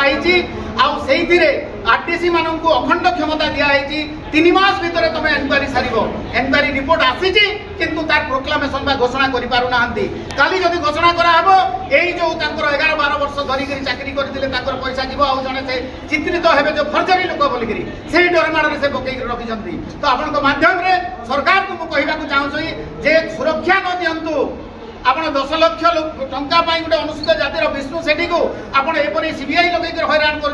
कराई आरटीसी मानू अखंड क्षमता दिखाई 3 मास भितर तुम एनक्वारी सार एनक्वारी रिपोर्ट आसी किंतु तार प्रोक्लामेशन बा घोषणा कर पारना काली जदि घोषणा कराब यही जो 11-12 वर्ष धरिक चाकरी करते पैसा जीव आउ जड़े से चित्रित हे जो फर्जरी लोक बोलिकी से डरमाड़े से पकई रखी तो आपण माध्यम सरकार को कहना चाहूँ जे सुरक्षा न दिंतु आपण 10 लाख टंका गोटे अनुसूचित जातिर विष्णु सेठी को आपण एपरी सीबीआई लगे हैरान कर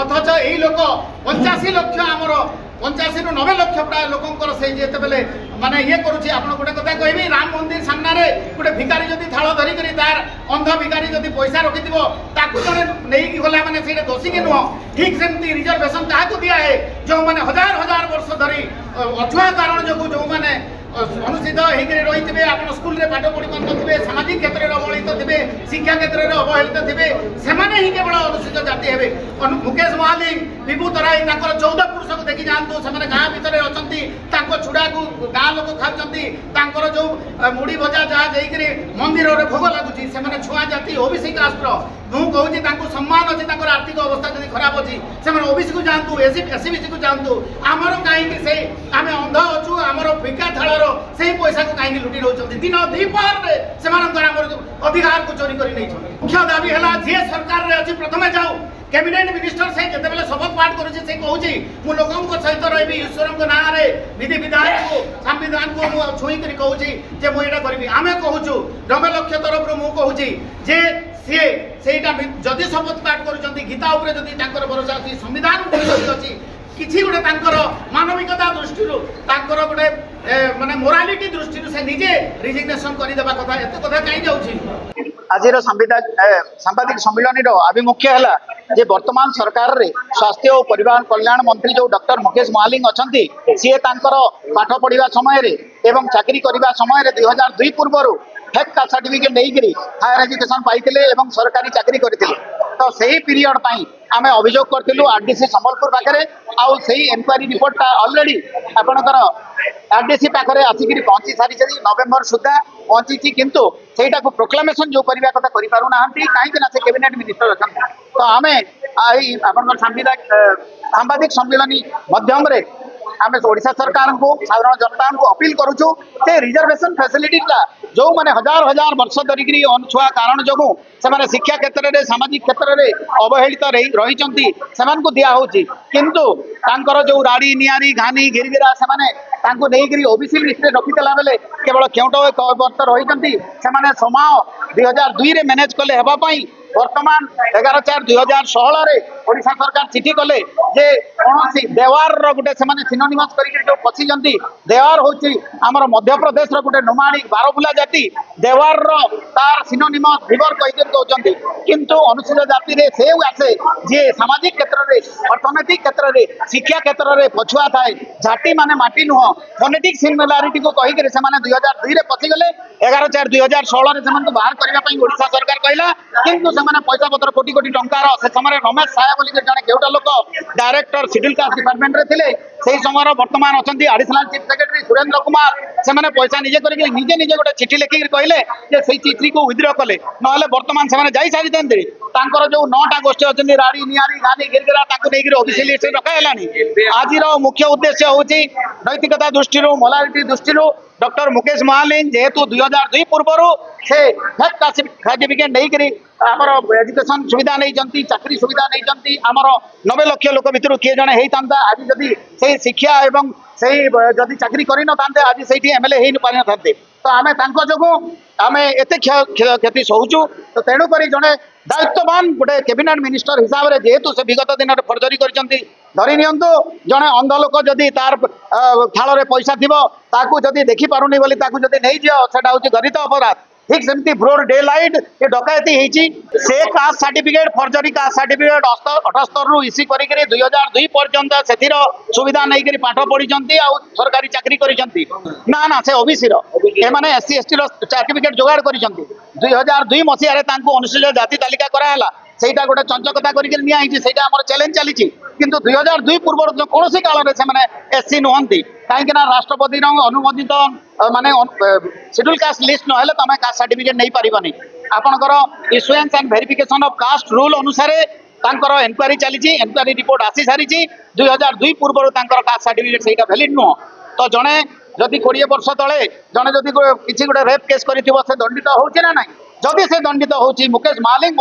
अथच यही लोक 85 लाख आमर 85 ରୁ 90 लाख प्राय लोकंर से जिते माने ये करुच्ची आप गोटे कथा कहबी राम मंदिर सामने गोटे भिकारी जदि थाल धरिक तार अंध भिकारी जदि पैसा रखि जड़े नहीं गला मैंने से दोषी की नुह ठीक सेमती रिजर्वेशन क्या दिए जो मैंने हजार वर्ष धरी अछुआ कारण जो जो मैंने अनुचित रही थे आप स्कूल में पाठ पढ़ी पारे सामाजिक क्षेत्र में अवहेलित थे शिक्षा क्षेत्र में अवहेलित थे से केवल अनुसूचित जाति हे मुकेश महालिंग विभू तराई 14 पुरुष को देखी जातु से गाँ भितर अच्छा छुड़ा को गाँ लोक खाऊँ जो मुड़ी भजा जहाँ जाकर मंदिर में भोग लगुच से छुआ जाति ओबीसी कास्टर मुझे सम्मान अच्छी आर्थिक अवस्था जब खराब अच्छी से ओबीसी को जातु एससीबीसी को जातु आमर कहीं से आम अंध अच्छु आमर फिका थाल से पैसा को कहीं लुटी रोच दिन द्विपहर से अधिकार को चोरी कर मुख्य दाबी है जी सरकार अच्छी प्रथम जाऊ कैबिनेट मिनिस्टर से जिते शपथ पाठ करुच्ची से कहूँ लोकों सहित रही ईश्वर ना विधि विधान को संविधान को छुईक कहूँ मुझे करी आम कहूँ 90 लाख तरफ मुझे जे सी जदि शपथ पाठ कर गीता जदि भरोसा अच्छी संविधान अच्छी किसी गोटे मानविकता दृष्टि गोटे माने मोरालिटी दृष्टि से निजे रिजिग्नेशन करदेवा कथा एत कथा कहीं जाऊँगी आज सांबादिक सम्मिलन आभिमुख्य है जे वर्तमान सरकार रे स्वास्थ्य और परिवार कल्याण मंत्री जो डॉक्टर मुकेश महालिंग अच्छा सी पाठ पढ़ा समय एवं चाकरी करने समय 2002 पूर्व फेक कास्ट सर्टिफिकेट नहीं हायर एजुकेशन पाई एवं सरकारी चाकरी करते तो सही पीरियड आम अभियोग करूँ आरडीसी संबलपुर पाखे आउ एनक्वारी रिपोर्टा अलरेडी आपणकर आरडीसी पाखे आसिक पहुंची सारी नवेम्बर सुधा पहुंची किंतु सेटा को प्रोक्लामेशन जो करने कथा करना कहीं से कैबिनेट मिनिस्टर अच्छा तो आम आप सांबादिक सम्मिलन मध्यम आम ओडिशा सरकार को साधारण जनता को अपील करुचु से रिजर्वेशन फैसिलिटी जो मैंने हजार वर्ष धरिक अनछुआ कारण जो से शिक्षा क्षेत्र में सामाजिक क्षेत्र में अवहेलित रही को दिया होची किंतु तांकर जो राड़ी नियारी घानी गिरिगिरा से ओबीसी लिस्ट में रखीला बेले केवल केउट वर्ष रही से समय 2002 रे मैनेज कले हेबाई वर्तमान 11/4/2016 ओडिशा सरकार चिठी कले जे कौन देवार गोटे से सिनोनिमस कर पशिंट देवार हूँ आमर मध्य प्रदेश गोटे नुमाणी बारबुला जाति देवार तार सिनोनिमस रिवर कहीकि दौरान किंतु अनुसूचित जाति रे से आसे जी सामाजिक क्षेत्र में अर्थनैतिक क्षेत्र में शिक्षा क्षेत्र में पछुआ थाए झाटी माने माटी नुह फोनेटिक सिमिलारिटी को कहीकि 2002 रे पशिगले 11/4/2016 से बाहर करने ओडिशा सरकार कहला किंतु से पैसा पत्र कोटी कोटी टंकार से समय रमेश साया बोली जड़े केउटा लोक डायरेक्टर शेड्यूल कास्ट डिपार्टमेंट रे थिले से समय वर्तमान अच्छा additional chief secretary Surendra Kumar से पैसा निजे करके निजे गोटे चिठी लिखिक कहले से चिठी को विद्रह कले ना वर्तमान से जाई सारी तांकर जो 9टा गोष्ठी अच्छी राड़ी नियारी घानी गिरगिरा नहीं ओबीसी लिस्ट रखानी आज मुख्य उद्देश्य हूँ नैतिकता दृष्टि मोरालिटी दृष्टि डॉक्टर मुकेश महालिंग जेहेतु 2002 पूर्व से फेक कास्ट सर्टिफिकेट नहीं आमर एजुकेशन सुविधा नहीं चाकरी सुविधा नहीं आमर 90 लाख लोक भितर किए जड़े होता आज जदि से शिक्षा एवं से जदि चाकरी कर न था आज से एमएलए हो पारि न था तो आम जो आम एत क्षति सहूचु तो तेणुक जड़े दायित्ववान गोटे कैबिनेट मिनिस्टर हिसाब से जेहेतु से विगत दिन में फर्जरी कर धरी नियंतु जड़े अंध लोक जदि तार थाल पैसा थी जदि देखी पारुनी बोली नहीं जाओ सेटा हूँ गरित अपराध ठीक सेमती ब्रोड डे लाइट ये डकायती होती से caste certificate forgery caste certificate 78 रु इसी करी 2002 पर्यंत से सुविधा नहीं पाठ पढ़ी सरकारी चाकरी करी ना ना से ओबीसी एमाने एससी एसटी सर्टिफिकेट जोगाड़ कर 2002 मसीह अनुसूचित जाति तालिका कराला सेटा गोटे चंचकता करके चैलेंज चली किंतु 2002 पूर्व कौन काल में से एससी नुहति कहीं राष्ट्रपति अनुमोदित माने शेड्यूल कास्ट लिस्ट ना तुम कास्ट सर्टिफिकेट नहीं पारनी आपंकर issuance and verification of caste rule अनुसार तांकर एनक्वारी चली एनक्वारी रिपोर्ट आसी सारी 2002 पूर्व कास्ट सर्टिफिकेट से भैलिड नुह तो जड़े जदि 20 वर्ष तले जड़े जदि किसी गोटे रेप केस कर दंडित होची ना नहीं जदि से दंडित होची मुकेश महालिंग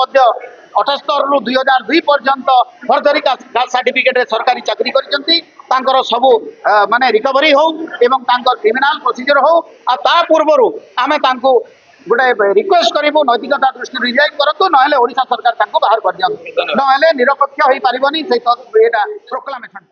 78 रु 2002 पर्यंत फर्जरी कास्ट सर्टिफिकेट सरकारी चाकरी कर सबू माने रिकवरी हो एवं क्रिमिनाल प्रोसीजर हो आ पूर्व आम गोटे रिक्वेस्ट करूँ नैतिकता दृष्टि रिजाइन करूँ ना ओडिशा सरकार बाहर कर दिखाँ ना निरपेक्ष हो पारनी से प्रोक्लामेसन।